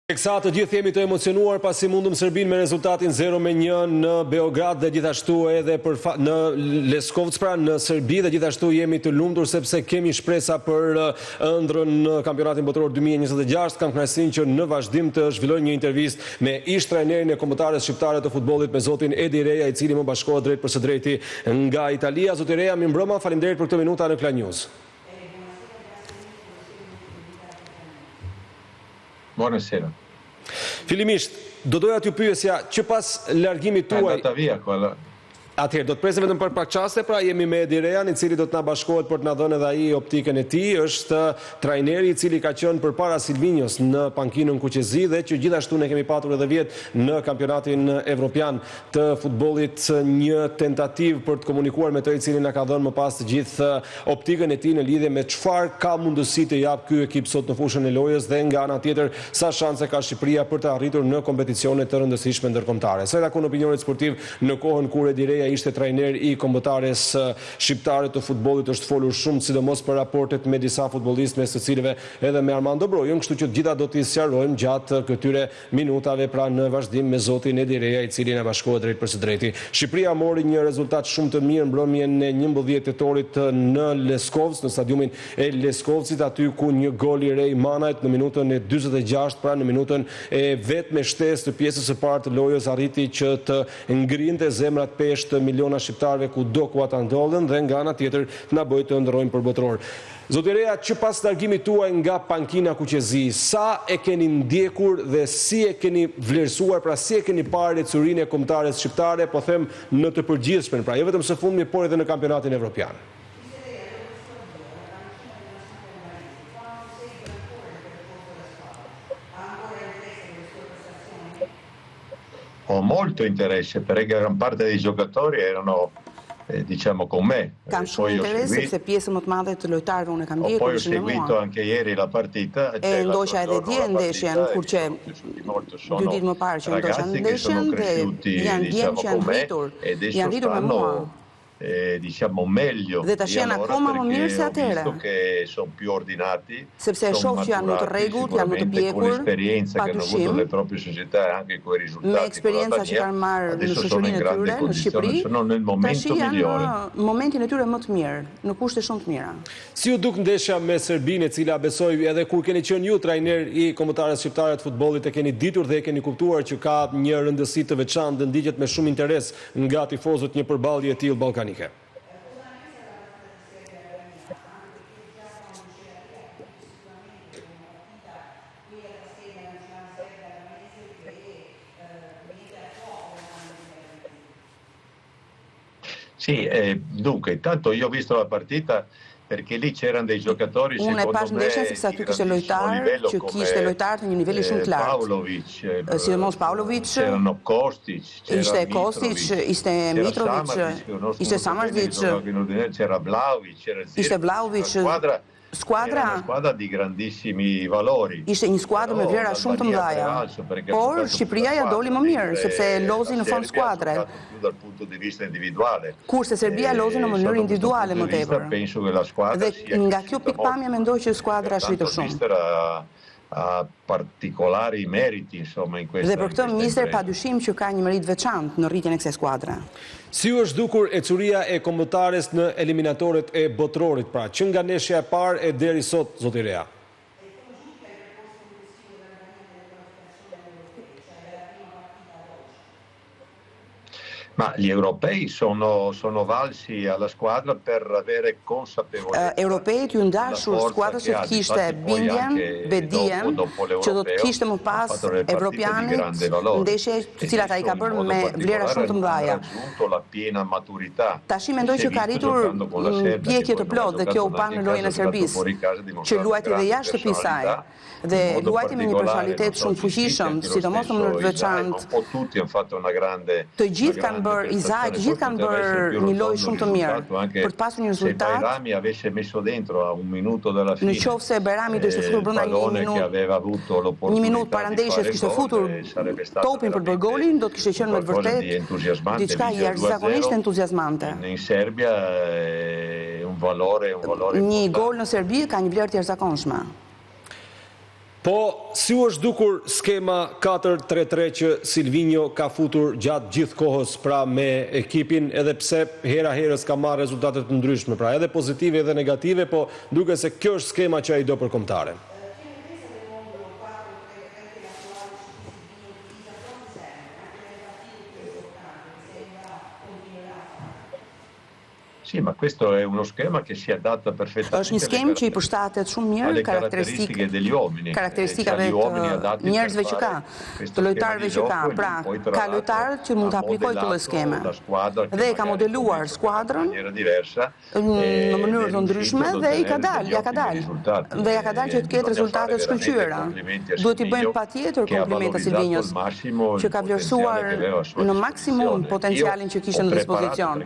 Teksa të gjithë jemi të emocionuar pasi mundëm Serbinë me rezultatin 0-1 në Beograd dhe gjithashtu edhe në Leskovec, pra në Serbi, dhe gjithashtu jemi të lumtur sepse kemi shpresa për ëndrrën në kampionatin botror 2026. Kam kënaqësinë që në vazhdim të zhvilloj një intervistë me ish trajnerin e kombëtares shqiptare të futbollit, me zotin Edi Reja, i cili më bashkohet drejt për së drejti nga Italia. Zoti Reja, mirëmbrëma, faleminderit për këtë minuta në Klan News. Buonasera. Fillimisht, do doja t'ju pyesja që pas largimit tuaj... Andata via quella... Atëherë, do të presim vetëm për pak çaste, pra jemi me Edi Rejan, i cili do të na bashkohet për të na dhënë edhe ai optikën e tij. Është trajneri i cili ka qenë përpara Silvinjos në pankinën Kuqezi dhe që gjithashtu ne kemi patur edhe vjet në kampionatin evropian të futbollit, një tentativë për të komunikuar me të i cili na ka dhënë më pas të gjithë optikën e tij në lidhje me çfarë ka mundësi të jap ky ekip sot në fushën e lojës dhe nga ana tjetër sa shanse ka Shqipëria për të arritur në kompeticione të rëndësishme ndërkombëtare. Sa i takon opinionit sportiv në kohën kur Edi Reja ishte trajner i kombëtares shqiptare të futbollit, është folur shumë sidomos për raportet me disa futbollistë, mes të cilëve edhe me Armando Brojën, kështu që gjitha do t'i sqarojmë gjatë këtyre minutave, pra në vazhdim me zotin Edi Reja, i cili na bashkohet drejt për së drejti. Shqipëria mori një rezultat shumë të mirë mbrëmjen e 11 tetorit në Leskovec, në stadiumin e Leskovcit, aty ku një gol i Rej Manajt në minutën e 46, pra në minutën e vetme shtesë të pjesës së parë të lojës, arriti që të ngrinte zemrat peshë të miliona shqiptarëve kudo ku ata ndodhen dhe nga ana tjetër të na bëjë të ndrojmë për botror. Zoti Reja, që pas largimit tuaj nga pankina Kuqezi, sa e keni ndjekur dhe si e keni vlerësuar, pra si e keni parë ecurinë e kombëtares shqiptare, po them në të përgjithshmen, pra jo vetëm së fundmi, por edhe në kampionatin evropian? Ho molto interesse perché gran parte dei giocatori erano diciamo con me. Kam shumë interes sepse pjesën më të madhe të lojtarëve unë kam ndjekur. Poi ho seguito anche ieri la partita. E ndoqja edhe dje ndeshjen, kur që 2 ditë më parë që ndoqja ndeshjen dhe janë djemë që janë rritur me mua. Diciamo meglio dhe tash janë akoma më mirë se atëherë. Che sono più ordinati. Sepse shoh që janë më të rregullt, janë më të pjekur, l'esperienza che hanno avuto le proprie società e anche coi risultati. Me eksperjenca që kanë marrë në shoqërinë e tyre në Shqipëri, tash janë në momentin e tyre më të mirë, në kushte shumë të mira. Si u duk ndeshja me Serbinë, e cila besoj edhe kur keni qenë ju trajner i kombëtares shqiptare të futbollit, e keni ditur dhe e keni kuptuar që ka një rëndësi të veçantë dhe ndiqet me shumë interes nga tifozët një përballje e tillë ballkanike? Sì, dunque, intanto io ho visto la partita perché lì c'erano dei giocatori unë e pash ndeshjen sepse aty kishte lojtar që kishte lojtar të një niveli shumë të lartë. Pavlovic, sidomos Pavlovic, c'erano Kostic, ishte Kostic, ishte Mitrovic, ishte Samardžić, c'era Vlahovic, ishte Vlahovic. Era una squadra di grandissimi valori. Ishte një skuadër me vlera shumë të mëdha. Por Shqipëria ja doli më mirë sepse lozi në fond skuadre. Dal punto di vista individuale. Kurse Serbia lozi në mënyrë individuale më tepër. Dhe nga kjo pikpamje mendoj që skuadra është rritur shumë. Ha particolari meriti, insomma, in questa. Dhe për këtë ministri padyshim që ka një merit veçantë në rritjen e kësaj skuadre. Si u është dukur ecuria e kombëtares në eliminatorët e botrorit, pra që nga ndeshja e parë e deri sot, zoti Reja? Ma gli europei sono valsi alla squadra per avere consapevolezza. Europejt ju ndashur skuadrës që të kishte bindjen, bedien, që do të kishte më pas evropianit ndeshje të cilat ai ka bërë me vlera shumë të mëdha. Tashi mendoj që ka arritur pjekje të plotë dhe kjo u pa në lojën e Serbisë, që luajti dhe jashtë shtëpisë saj. Dhe luajti me një personalitet shumë fuqishëm, sidomos në mënyrë të veçantë. Të gjithë kanë bërë Izaj, të gjithë kanë bërë një lojë shumë të mirë për të pasur një rezultat. Në qoftë se Berami do ishte futur brenda një minutë para ndeshjes, kishte futur topin për të bërë golin, do të kishte qenë me të vërtetë diçka jashtëzakonisht entuziazmante. Një gol në Serbi ka një vlerë të jashtëzakonshme. Po, si u është dukur skema 4-3-3 që Silvinho ka futur gjatë gjithë kohës pra me ekipin, edhe pse hera herës ka marrë rezultate të ndryshme, pra edhe pozitive edhe negative, po duke se kjo është skema që ai do për kombëtaren. Sì, ma questo è uno schema che si adatta perfettamente. Është një skemë që i përshtatet shumë mirë karakteristikave të njerëzve që ka, të lojtarëve që ka. Pra, ka lojtarë që mund të aplikojë këtë skeme. Dhe ka modeluar skuadrën në mënyrë të ndryshme dhe ja ka dalë. Dhe ja ka dalë që të ketë rezultate të shkëlqyera. Duhet i bëjmë patjetër komplimente Silvinhos, që ka vlerësuar në maksimum potencialin që kishte në dispozicion.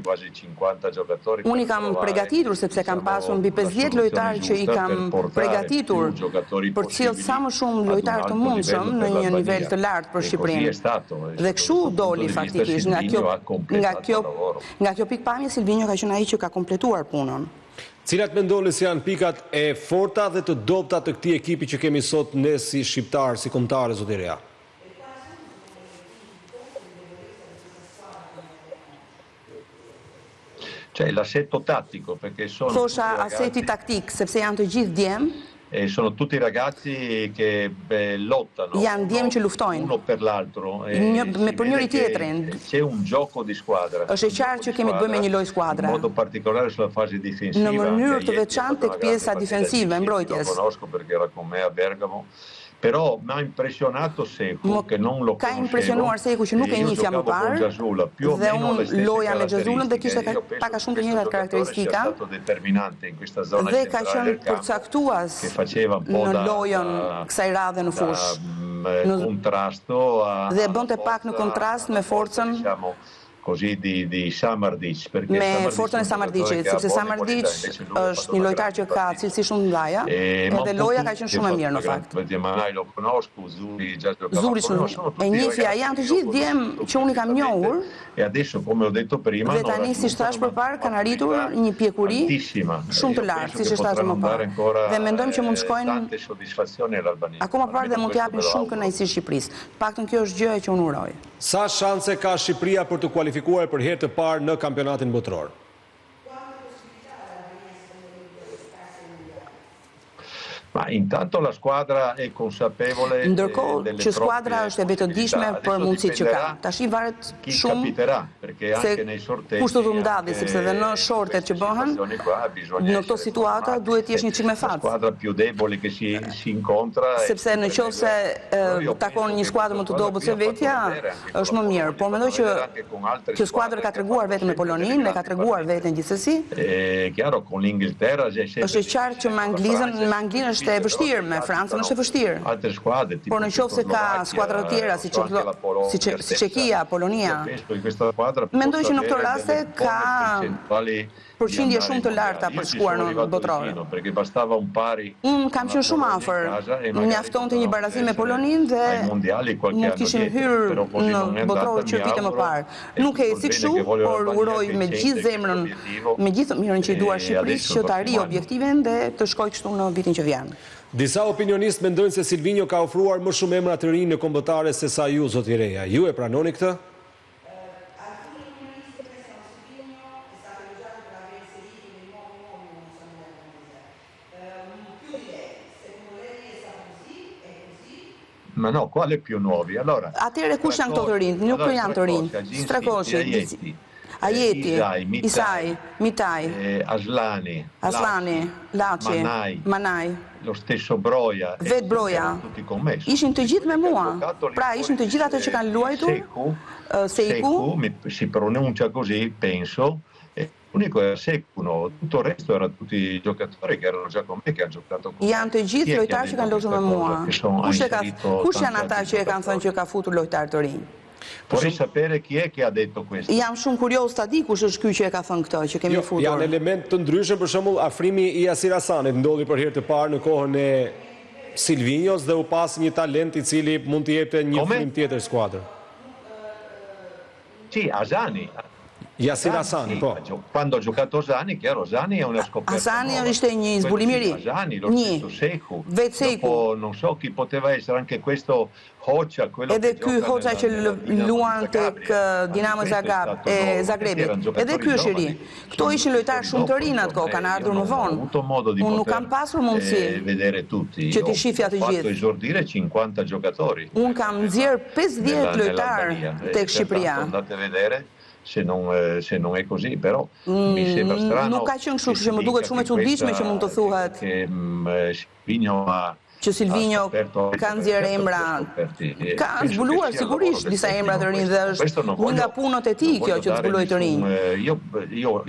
Quasi 50 giocatori. Unë i kam përgatitur sepse kam pasur mbi 50 lojtarë që i kam përgatitur për të sjellë sa më shumë lojtarë të mundshëm në një nivel të lartë për Shqipërinë. Dhe kështu doli faktikisht nga kjo pikpamje Silvinho ka qenë ai që ka kompletuar punën. Cilat mendoni se janë pikat e forta dhe të dobta të këtij ekipi që kemi sot ne si shqiptar, si kombëtarë, zoti Rea? Cioè l'assetto tattico, perché sono Thosha aseti taktik, sepse janë të gjithë djem. E sono tutti ragazzi che lottano uno per l'altro për njëri tjetrin. C'è un gioco di squadra. Është e qartë që kemi të bëjmë me një lojë skuadre. In modo particolare sulla fase difensiva. Në mënyrë të veçantë tek pjesa difensive, mbrojtjes. Conosco perché era con me a Bergamo. Però mi ha impressionato Seku, che non lo ka impresionuar Seku që nuk e njihja më parë. Dhe unë loja me Xhazulën dhe kishte pak a shumë të njëjtat karakteristika. Dhe ka qenë përcaktues në lojën kësaj radhe në fushë. Dhe bënte pak në kontrast me forcën così di Samardžić, me forcën e Samardžićit, sepse Samardžić është një lojtar që ka cilësi shumë të mëdha, edhe loja ka qenë shumë e mirë në fakt. Zurić e njihja, janë të gjithë djem që unë i kam njohur. Dhe tani, siç thash përpara, kanë arritur një pjekuri shumë të lartë, siç e thash më parë. Dhe mendojmë që mund të shkojnë akoma parë dhe mund të japin shumë kënaqësi Shqipërisë. Paktën kjo është gjëja që unë uroj. Sa shanse ka Shqipëria për të kualifikuar për herë të parë në kampionatin botror? Ma intanto la squadra è consapevole. Ndërkohë që skuadra është e vetëdijshme për mundësitë që ka. Tash i varet shumë se kushtet u ndadhin, sepse dhe në shortet që bëhen në këto situata duhet të jesh një çik me fat. Squadra più debole che si incontra. Sepse nëse takon një skuadër më të dobët se vetja, është më mirë. Po mendoj që skuadra ka treguar vetëm me Poloninë dhe ka treguar veten gjithsesi. Chiaro con l'Inghilterra është qartë që me Anglinë është e vështirë, me Francën është e vështirë. Por në qoftë se ka skuadra të tjera si Çekia, Polonia, mendoj që në këto raste ka përqindje shumë të larta për shkuar në botror. Unë kam qenë shumë afër, mjaftonte një barazim me Poloninë dhe mund kishim hyrë në botror që vite më parë. Nuk e eci kështu, por uroj me gjithë zemrën, me gjithë mirën që i duar Shqipërisë që të arrijë objektivin dhe të shkojë kështu në vitin që vjen. Disa opinionistë mendojnë se Silvinho ka ofruar më shumë emra të rinj në kombëtare se sa ju, zoti Rea. Ju e pranoni këtë? Ma no, quale più nuovi? Allora. Atëherë kush janë këto të rinj? Nuk janë të rinj. Strakoshi, Ajeti, Isai, Mitaj, Aslani, Laci, Manaj, lo stesso Broja, vet Broja, ishin të gjithë me mua. Pra ishin të gjithë ato që kanë luajtur. Seku, si pronuncia così, penso. L'unico era Seku, no? Tutto il resto erano tutti giocatori che erano già con me, che hanno giocato con me. Janë të gjithë lojtarë që kanë luajtur me mua. Kush janë ata që e kanë thënë që ka futur lojtar të rinj? Vorrei sapere chi è che ha detto questo. Jam shumë kurioz ta di kush është ky që e ka thënë këtë, që kemi futur. Janë element të ndryshëm, për shembull, afrimi i Yasir Hasanit ndodhi për herë të parë në kohën e Silvinhos dhe u pas një talent i cili mund të jepte një frymë tjetër skuadrë. Sì, Asani. Yasir Hasani, po. Quando ha giocato Zani, chiaro, Zani è una scoperta. Hasani ishte një zbulim i ri. Një, vetë Seku. Non so chi poteva essere anche questo Hoxha, edhe ky Hoxha që luan tek Dinamo Zagrebi. Edhe ky është i ri. Këto ishin lojtarë shumë të rinë atko, kanë ardhur më vonë. Unë nuk kam pasur mundësi që t'i shifja të gjithë. Esordire 50 giocatori. Unë kam nxjerr 50 lojtarë tek Shqipëria. Andate a vedere se non è così, però mi sembra strano. Nuk ka qenë kështu, që më duket shumë e çuditshme që mund të thuhet që Silvinho ka nxjerrë emra, ka zbuluar sigurisht disa emra të rinj dhe është një nga punët e tij kjo që të zbuloj të rinj.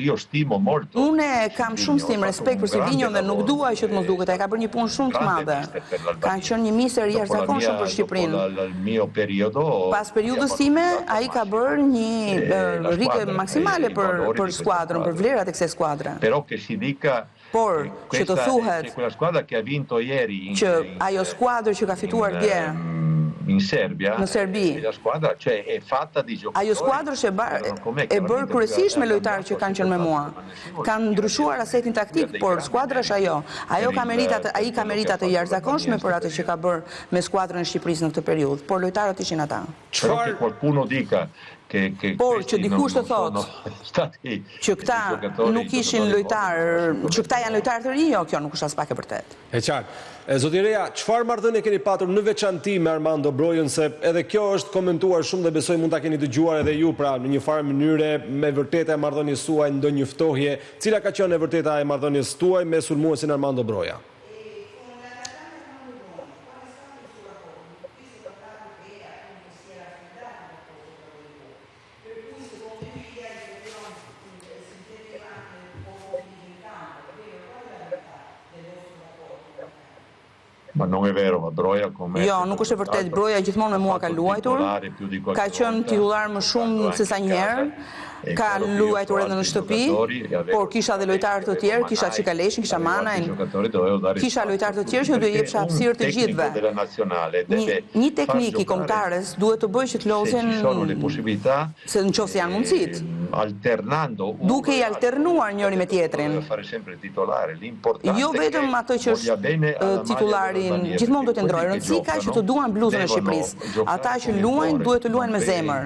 Io stimo molto. Unë kam shumë stim, respekt për Silvinho dhe nuk dua që të mos duket, ai ka bërë një punë shumë të madhe. Ka qenë një mister i jashtëzakonshëm për Shqipërinë. Pas periudhës time, ai ka bërë një rrike maksimale për skuadrën, për vlerat e kësaj skuadre. Però che si dica por që të thuhet që ajo skuadër që ka fituar dje në Serbi, ajo skuadër që e bërë kryesisht me lojtarë që kanë qenë me mua. Kanë ndryshuar asetin taktik, por skuadra është ajo. Ai ka merita të jashtëzakonshme për atë që ka bërë me skuadrën e Shqipërisë në këtë periudhë, por lojtarët ishin ata. Por që dikush të thotë që këta nuk ishin lojtarë, që këta janë lojtarë të rinj, jo, kjo nuk është as pak e vërtetë. E qartë. Zoti Reja, çfarë marrëdhënie keni patur në veçanti me Armando Brojën, se edhe kjo është komentuar shumë dhe besoj mund ta keni dëgjuar edhe ju, pra në një farë mënyre me vërtetë e marrëdhënies suaj ndonjë ftohje, cila ka qenë e vërteta e marrëdhënies tuaj me sulmuesin Armando Broja? Ma non è vero, ma Broja come... Jo, nuk është e vërtet, Broja gjithmonë me mua ka luajtur, ka qenë titullar më shumë se sa njerë, ka luajtur edhe në shtëpi, por kisha dhe lojtarë të tjerë, kisha Qikaleshin, kisha Manajn, kisha lojtarë të tjerë që do jepsha hapësirë të gjithëve. Një teknik i kombëtares duhet të bëjë që të lozin, se në qoftë se janë mundësit, duke i alternuar njëri me tjetrin. Jo vetëm ato që është titularin, gjithmonë do të ndrojë, rëndësi ka që të duan bluzën e Shqipërisë. Ata që luajnë duhet të luajnë me zemër.